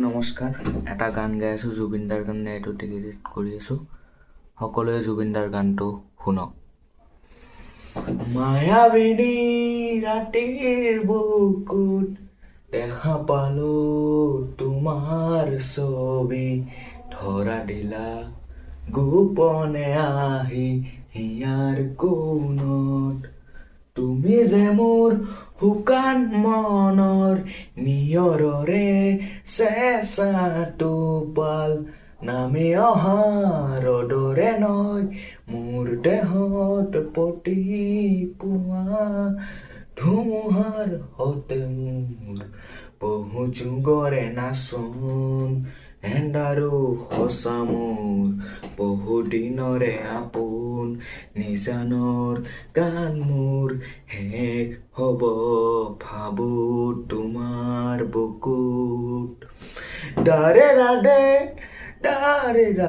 নমস্কাৰ, এটা গান গাই আছোঁ জুবিন দাৰ কাৰণে। এইটো ডেডিকেট কৰি আছোঁ। সকলোৱে জুবিন দাৰ গানটো শুনক। মায়াবিনী ৰাতিৰ বুকুত দেখা পালো তোমাৰ ছবি, ধৰা দিলা গোপনে আহি হিয়াৰ কোণত। তুমি যে মোৰ শুকান মনৰ নিয়ৰৰে চেঁচাটো পাল, নামি অহা ৰ'দৰে নয় মোৰ দেহত পতি পোৱা ধুমুহাৰ হতে মোৰ বহু যুগৰে নাচোন, এন্ধাৰো সঁচা মোৰ বহু দিনৰে আপোন। নিজানৰ গান মোৰ শেষ হ'ব ভাবো তোমাৰ বুকুত। দাৰে ৰাধে দাৰে